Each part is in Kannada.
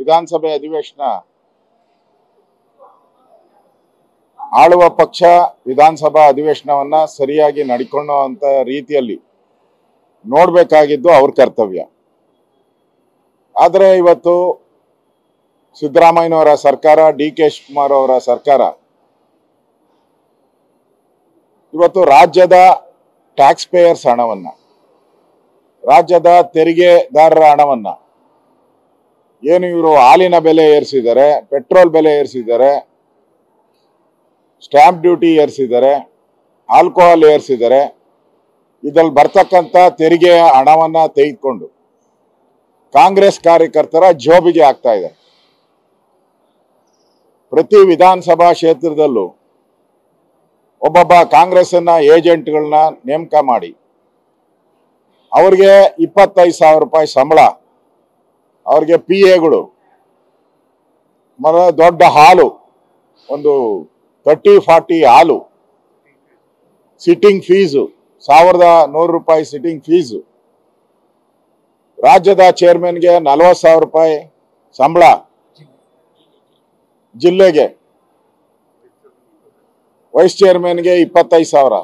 ವಿಧಾನಸಭೆ ಅಧಿವೇಶನ ಆಳುವ ಪಕ್ಷ ವಿಧಾನಸಭಾ ಅಧಿವೇಶನವನ್ನ ಸರಿಯಾಗಿ ನಡೆಕೊಳ್ಳುವಂತ ರೀತಿಯಲ್ಲಿ ನೋಡಬೇಕಾಗಿದ್ದು ಅವ್ರ ಕರ್ತವ್ಯ. ಆದರೆ ಇವತ್ತು ಸಿದ್ದರಾಮಯ್ಯನವರ ಸರ್ಕಾರ, ಡಿ.ಕೆ. ಶಿವಕುಮಾರ್ ಅವರ ಸರ್ಕಾರ ಇವತ್ತು ರಾಜ್ಯದ ಟ್ಯಾಕ್ಸ್ ಪೇಯರ್ಸ್ ಹಣವನ್ನ, ರಾಜ್ಯದ ತೆರಿಗೆದಾರರ ಹಣವನ್ನ, ಏನು ಇವರು ಹಾಲಿನ ಬೆಲೆ ಏರಿಸಿದ್ದಾರೆ, ಪೆಟ್ರೋಲ್ ಬೆಲೆ ಏರಿಸಿದ್ದಾರೆ, ಸ್ಟ್ಯಾಂಪ್ ಡ್ಯೂಟಿ ಏರಿಸಿದ್ದಾರೆ, ಆಲ್ಕೋಹಾಲ್ ಏರಿಸಿದ್ದಾರೆ, ಇದ್ರಲ್ಲಿ ಬರ್ತಕ್ಕಂಥ ತೆರಿಗೆಯ ಹಣವನ್ನ ತೆಗೆದುಕೊಂಡು ಕಾಂಗ್ರೆಸ್ ಕಾರ್ಯಕರ್ತರ ಜೋಬಿಗೆ ಆಗ್ತಾ ಇದೆ. ಪ್ರತಿ ವಿಧಾನಸಭಾ ಕ್ಷೇತ್ರದಲ್ಲೂ ಒಬ್ಬೊಬ್ಬ ಕಾಂಗ್ರೆಸ್ನ ಏಜೆಂಟ್ಗಳನ್ನ ನೇಮಕ ಮಾಡಿ ಅವ್ರಿಗೆ 25,000 ರೂಪಾಯಿ ಸಂಬಳ, ಅವ್ರಿಗೆ PAಗಳು, ದೊಡ್ಡ ಹಾಲು, ಒಂದು 30-40 ಹಾಲು, ಸಿಟ್ಟಿಂಗ್ ಫೀಸು 1,100 ರೂಪಾಯಿ ಸಿಟ್ಟಿಂಗ್ ಫೀಸು, ರಾಜ್ಯದ ಚೇರ್ಮನ್ಗೆ 40,000 ರೂಪಾಯಿ ಸಂಬಳ, ಜಿಲ್ಲೆಗೆ ವೈಸ್ ಚೇರ್ಮನ್ಗೆ 25,000,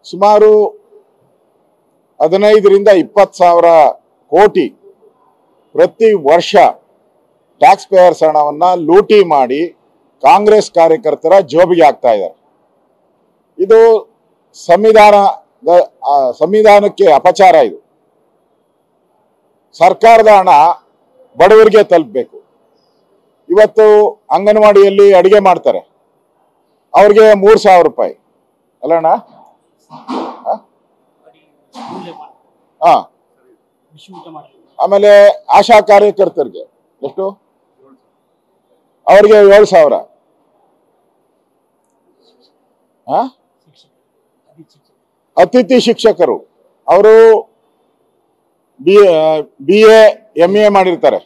ಸುಮಾರು 15ರಿಂದ 20,000 ಕೋಟಿ ಪ್ರತಿ ವರ್ಷ ಟ್ಯಾಕ್ಸ್ ಪೇಯರ್ಸ್ ಹಣವನ್ನ ಲೂಟಿ ಮಾಡಿ ಕಾಂಗ್ರೆಸ್ ಕಾರ್ಯಕರ್ತರ ಜೋಬಿಗೆ ಆಗ್ತಾ ಇದ್ದಾರೆ. ಇದು ಸಂವಿಧಾನಕ್ಕೆ ಅಪಚಾರ. ಇದು ಸರ್ಕಾರದ ಹಣ ಬಡವರಿಗೆ ತಲುಪಬೇಕು. ಇವತ್ತು ಅಂಗನವಾಡಿಯಲ್ಲಿ ಅಡಿಗೆ ಮಾಡ್ತಾರೆ, ಅವ್ರಿಗೆ 3,000 ರೂಪಾಯಿ ಅಲ್ಲಣ್ಣ? ಆಮೇಲೆ ಆಶಾ ಕಾರ್ಯಕರ್ತರಿಗೆ ಎಷ್ಟು? ಅವ್ರಿಗೆ 7,000. ಅತಿಥಿ ಶಿಕ್ಷಕರು ಅವರು BA MA ಮಾಡಿರ್ತಾರೆ,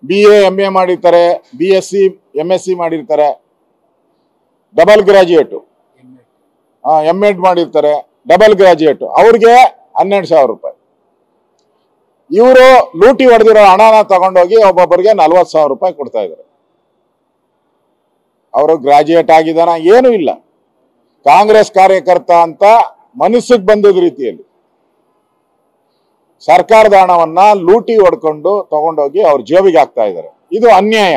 BA MA ಮಾಡಿರ್ತಾರೆ, BSc MSc ಮಾಡಿರ್ತಾರೆ, ಡಬಲ್ ಗ್ರಾಜುಯೇಟು, M.Ed ಮಾಡಿರ್ತಾರೆ, ಡಬಲ್ ಗ್ರಾಜುಯೇಟು, ಅವ್ರಿಗೆ 12,000 ರೂಪಾಯಿ. ಇವರು ಲೂಟಿ ಹೊಡೆದಿರೋ ಹಣನ ತಗೊಂಡೋಗಿ ಒಬ್ಬೊಬ್ಬರಿಗೆ 40,000 ರೂಪಾಯಿ ಕೊಡ್ತಾ ಇದ್ದಾರೆ. ಅವರು ಗ್ರಾಜುಯೇಟ್ ಆಗಿದಾನ? ಏನೂ ಇಲ್ಲ. ಕಾಂಗ್ರೆಸ್ ಕಾರ್ಯಕರ್ತ ಅಂತ ಮನಸ್ಸಿಗೆ ಬಂದದ ರೀತಿಯಲ್ಲಿ ಸರ್ಕಾರದ ಹಣವನ್ನ ಲೂಟಿ ಹೊಡ್ಕೊಂಡು ತಗೊಂಡೋಗಿ ಅವ್ರ ಜೇಬಿಗೆ ಹಾಕ್ತಾ ಇದ್ದಾರೆ. ಇದು ಅನ್ಯಾಯ.